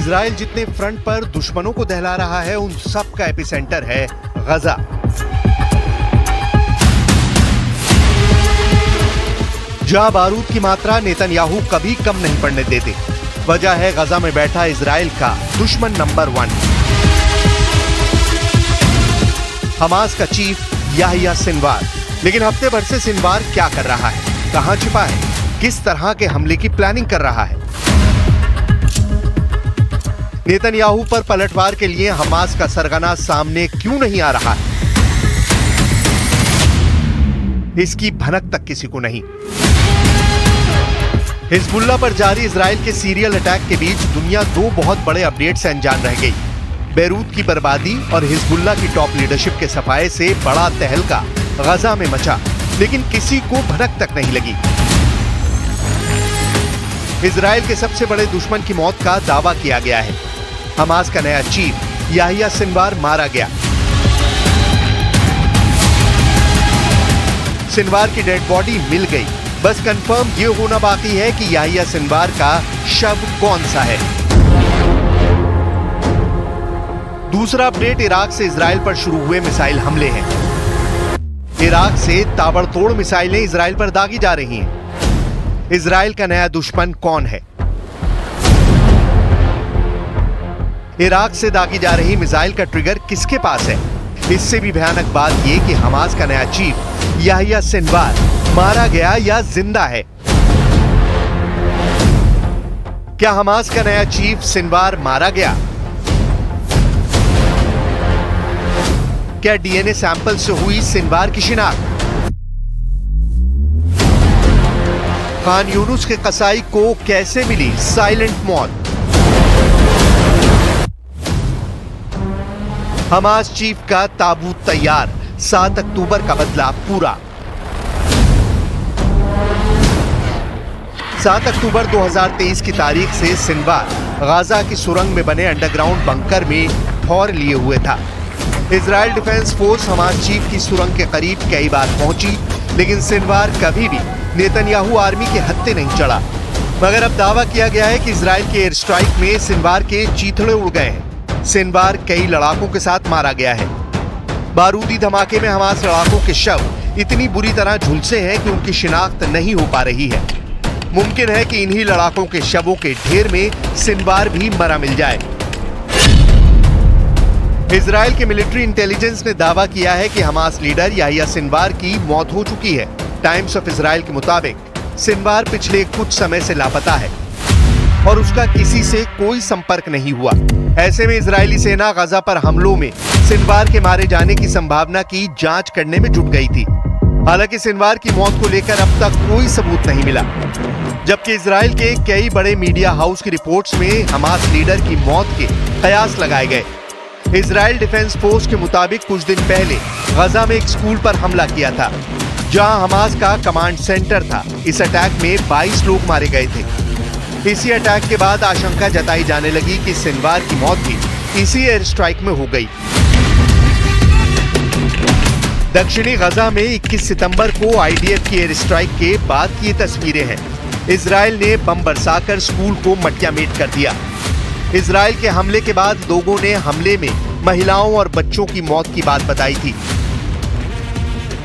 Israel जितने front पर दुश्मनों को दहला रहा है, उन सब का एपिसेंटर है गजा। जहां बारूद की मात्रा नेतन्याहू कभी कम नहीं पड़ने देते। वजह है गजा में बैठा इजराइल का दुश्मन नंबर 1, हमास का चीफ याहिया सिनवार। लेकिन हफ्ते भर से सिनवार क्या कर रहा है, कहां छिपा है, किस तरह के हमले की प्लानिंग कर रहा है? नेतन्याहू पर पलटवार के लिए हमास का सरगना सामने क्यों नहीं आ रहा है, इसकी भनक तक किसी को नहीं। हिजबुल्लाह पर जारी इजराइल के सीरियल अटैक के बीच दुनिया 2 बहुत बड़े अपडेट से अनजान रह गई। बेरूत की बर्बादी और हिजबुल्लाह की टॉप लीडरशिप के सफाये से बड़ा तहलका गजा में मचा, लेकिन किसी को भनक तक नहीं लगी। इजराइल के सबसे बड़े दुश्मन की मौत का दावा किया गया है। हमास का नया चीफ याहिया सिनवार मारा गया। सिनवार की डेड बॉडी मिल गई, बस कंफर्म ये होना बाकी है कि याहिया सिनवार का शव कौन सा है। दूसरा अपडेट इराक से इजराइल पर शुरू हुए मिसाइल हमले हैं। इराक से ताबड़तोड़ मिसाइलें इजराइल पर दागी जा रही हैं। इजराइल का नया दुश्मन कौन है? इराक से दागी जा रही मिसाइल का ट्रिगर किसके पास है? इससे भी भयानक बात यह कि हमास का नया चीफ याहिया सिनवार मारा गया या जिंदा है। क्या हमास का नया चीफ सिनवार मारा गया? क्या डीएनए सैंपल से हुई सिनवार की शिनाख्त? खान यूनुस के कसाई को कैसे मिली साइलेंट मौत? हमास चीफ का ताबूत तैयार, 7 अक्टूबर का बदला पूरा। 7 अक्टूबर 2023 की तारीख से सिनवार गाजा की सुरंग में बने अंडरग्राउंड बंकर में ठौर लिए हुए था। Israel defence force Hamas chief की सुरंग के करीब कई बार पहुंची, लेकिन सिनवार कभी भी नेतन्याहू आर्मी के हत्थे नहीं चढ़ा। मगर अब दावा किया गया है कि इजराइल के एयर स्ट्राइक में सिनवार के चीथड़े उड़ गए हैं। सिनवार कई लड़ाकों के साथ मारा गया है। बारूदी धमाके में हमास लड़ाकों के शव इतनी बुरी तरह झुलसे हैं कि उनकी शिनाख्त नहीं हो पा रही है। मुमकिन है कि इन्हीं लड़ाकों के शवों के ढेर में सिनवार भी मरा मिल जाए। इजराइल के मिलिट्री इंटेलिजेंस ने दावा किया है कि हमास लीडर याहिया सिनवार की मौत हो चुकी है। टाइम्स ऑफ इजराइल के मुताबिक सिनवार पिछले कुछ समय से लापता है और उसका किसी से कोई संपर्क नहीं हुआ। ऐसे में इजरायली सेना गजा पर हमलों में सिनवार के मारे जाने की संभावना की जांच करने में जुट गई थी। हालांकि सिनवार की मौत को लेकर अब तक कोई सबूत नहीं मिला, जबकि इजराइल के कई बड़े मीडिया हाउस की रिपोर्ट्स में हमास लीडर की मौत के कयास लगाए गए। इजराइल डिफेंस फोर्स के मुताबिक कुछ दिन पहले गजा में एक स्कूल पर हमला किया था, जहां हमास का कमांड सेंटर था। इस अटैक में 22 लोग मारे गए थे। इसी अटैक के बाद आशंका जताई जाने लगी कि सिनवार की मौत भी इसी एयर स्ट्राइक में हो गई। दक्षिणी गजा में 21 सितंबर को आईडीएफ की एयर स्ट्राइक के बाद की तस्वीरें हैं। इजराइल ने बम बरसाकर स्कूल को मटियामेट कर दिया। इजराइल के हमले के बाद लोगों ने हमले में महिलाओं और बच्चों की मौत की बात बताई थी।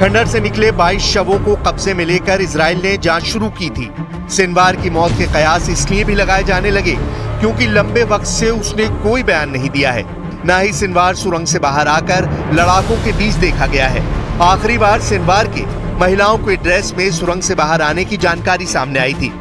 खंडर से निकले 22 शवों को कब्जे में लेकर इजराइल ने जांच शुरू की थी। सिनवार की मौत के कयास इसलिए भी लगाए जाने लगे क्योंकि लंबे वक्त से उसने कोई बयान नहीं दिया है। न ही सिनवार सुरंग से बाहर आकर लड़ाकों के बीच देखा गया है। आखिरी बार सिनवार के महिलाओं के ड्रेस में सुरंग से बाहर आने की जानकारी सामने आई थी।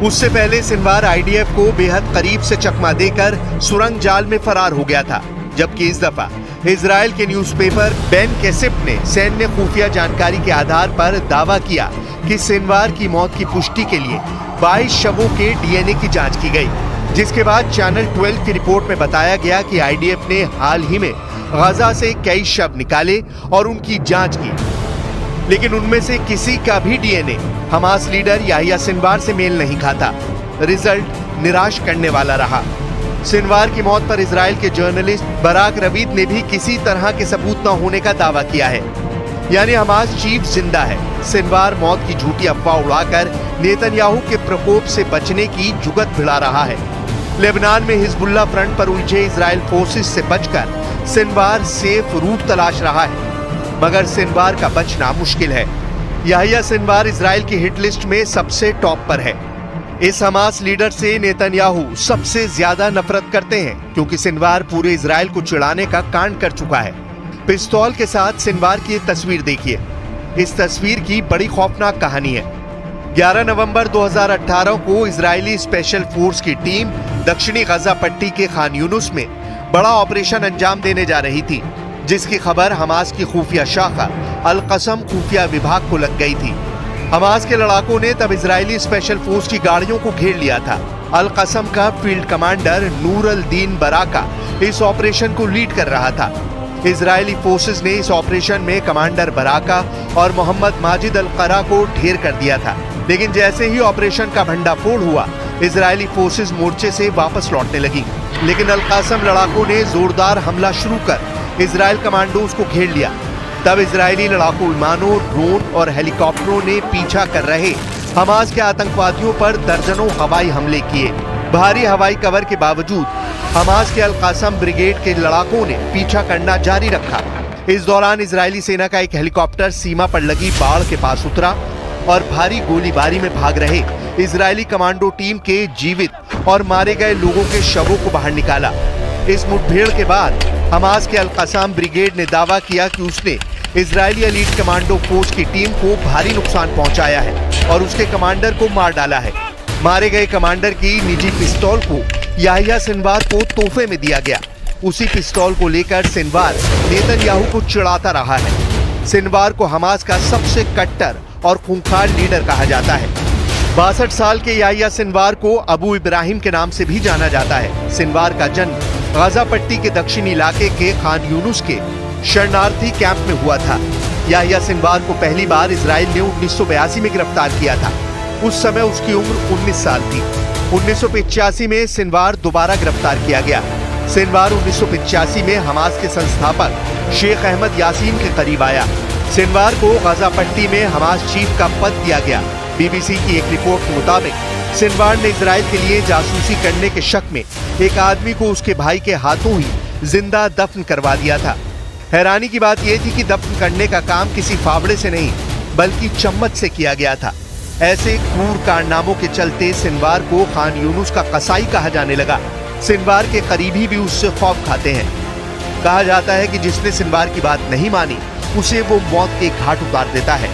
उससे पहले सिनवार आईडीएफ को बेहद करीब से चकमा देकर सुरंग जाल में फरार हो गया था, जबकि इस दफा इजराइल के न्यूज़पेपर बेन केसिप ने सैन्य खुफिया जानकारी के आधार पर दावा किया कि सिनवार की मौत की पुष्टि के लिए 22 शवों के डीएनए की जांच की गई, जिसके बाद चैनल 12 की रिपोर्ट में बताया गया कि आईडीएफ ने हाल ही में गजा से कई शव निकाले और उनकी जांच की। लेकिन उनमें से किसी का भी DNA Hamas leader Yahya Sinwar से मेल नहीं खाता। रिजल्ट निराश करने वाला रहा। सिनवार की मौत पर इजराइल के जर्नलिस्ट बराक रवीद ने भी किसी तरह के सबूत न होने का दावा किया है। यानी हमास चीफ जिंदा है। सिनवार मौत की झूठी अफवाह उड़ाकर नेतन्याहू के प्रकोप से बचने की जुगत भिड़ा रहा है। लेबनान में हिजबुल्लाह फ्रंट पर उलझे इजराइल फोर्सेस से बचकर सिनवार सेफ रूट तलाश रहा है, मगर सिनवार का बचना मुश्किल है। याहिया सिनवार इजराइल की हिट लिस्ट में सबसे टॉप पर है। इस हमास लीडर से नेतन्याहू सबसे ज्यादा नफरत करते हैं, क्योंकि सिनवार पूरे इजराइल को चिढ़ाने का कांड कर चुका है। पिस्तौल के साथ सिनवार की तस्वीर देखिए। इस तस्वीर की बड़ी खौफनाक कहानी है। 11 नवंबर 2018 को इजरायली स्पेशल फोर्स की टीम दक्षिणी गजा पट्टी के खान यूनुस में बड़ा ऑपरेशन अंजाम देने जा रही थी, जिसकी खबर हमास की खुफिया शाखा अल कसम खुफिया विभाग को लग गई थी। हमास के लड़ाकों ने तब इजरायली स्पेशल फोर्स की गाड़ियों को घेर लिया था। अल कसम का फील्ड कमांडर नूर अल दीन बराका इस ऑपरेशन को लीड कर रहा था। इजरायली फोर्सेस ने इस ऑपरेशन में कमांडर बराका और मोहम्मद माजिद अल करा को ढेर कर दिया था, लेकिन जैसे ही ऑपरेशन का भंडाफोड़ हुआ, इजरायली फोर्सेस मोर्चे से वापस लौटने लगी। लेकिन अल कासम लड़ाकों ने जोरदार हमला शुरू कर इजराइल कमांडोज को घेर लिया। तब इजरायली लड़ाकू विमानों, ड्रोन और हेलीकॉप्टरों ने पीछा कर रहे हमास के आतंकवादियों पर दर्जनों हवाई हमले किए। भारी हवाई कवर के बावजूद हमास के अल कासम ब्रिगेड के लड़ाकों ने पीछा करना जारी रखा। इस दौरान इजरायली सेना का एक हेलीकॉप्टर सीमा पर लगी बाढ़ के पास उतरा और भारी गोलीबारी में भाग रहे इजरायली कमांडो टीम के जीवित और मारे गए लोगों के शवों को बाहर निकाला। इस मुठभेड़ के बाद हमास के अल कासम ब्रिगेड ने दावा किया कि उसने इजरायली एलीट कमांडो फोर्स की टीम को भारी नुकसान पहुंचाया है और उसके कमांडर को मार डाला है। मारे गए कमांडर की निजी पिस्तौल को याहिया सिनवार को तोहफे में दिया गया। उसी पिस्तौल को लेकर सिनवार नेतन्याहू को चिढ़ाता रहा है। सिनवार को हमास का सबसे कट्टर और खूंखार लीडर कहा जाता है। 62 साल के याहिया सिनवार को अबू इब्राहिम के नाम से भी जाना जाता है। सिनवार का जन्म गाजा पट्टी के दक्षिणी इलाके के खान यूनुस के शरणार्थी कैंप में हुआ था। याहिया सिनवार को पहली बार इजराइल ने 1982 में गिरफ्तार किया था। उस समय उसकी उम्र 19 साल थी। 1985 में सिनवार दोबारा गिरफ्तार किया गया। सिनवार 1985 में हमास के संस्थापक शेख अहमद यासीन के करीब आया। सिनवार को गाजा पट्टी में हमास चीफ का पद दिया गया। बीबीसी की एक रिपोर्ट के मुताबिक सिनवार ने इजराइल के लिए जासूसी करने के शक में एक आदमी को उसके भाई के हाथों ही जिंदा दफन करवा दिया था। हैरानी की बात यह थी कि दफन करने का काम किसी फावड़े से नहीं बल्कि चम्मच से किया गया था। ऐसे क्रूर कारनामों के चलते सिनवार को खान यूनुस का कसाई कहा जाने लगा। सिनवार के करीबी भी उससे खौफ खाते हैं। कहा जाता है कि जिसने सिनवार की बात नहीं मानी उसे वो मौत के घाट उतार देता है।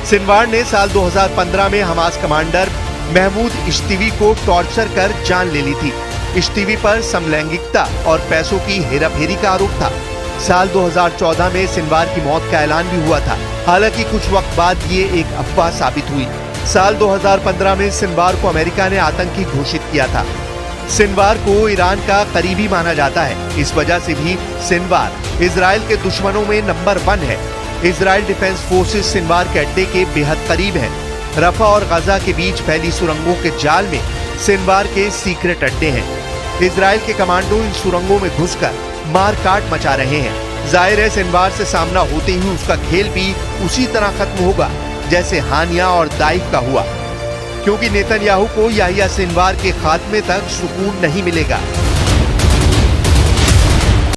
सिनवार ने साल 2015 में हमास कमांडर महमूद इश्तीवी को टॉर्चर कर जान ले ली थी। इश्तीवी पर समलैंगिकता और पैसों की हेराफेरी का आरोप था। साल 2014 में सिनवार की मौत का ऐलान भी हुआ था। हालांकि कुछ वक्त बाद ये एक अफवाह साबित हुई। साल 2015 में सिनवार को अमेरिका ने आतंकी घोषित किया था। सिनवार को ईरान का करीबी माना जाता है। इस वजह से भी सिनवार इजराइल के दुश्मनों में नंबर 1 है। इजराइल डिफेंस फोर्सेस सिनवार के अड्डे के बेहद करीब हैं। रफा और गजा के बीच फैली सुरंगों के जाल में सिनवार के सीक्रेट अड्डे हैं। इजराइल के कमांडो इन सुरंगों में घुसकर मार काट मचा रहे हैं। जाहिर है सिनवार से सामना होते ही उसका खेल भी उसी तरह खत्म होगा जैसे हानिया और दाइफ का हुआ, क्योंकि नेतन्याहू को याहिया सिनवार के खात्मे तक सुकून नहीं मिलेगा।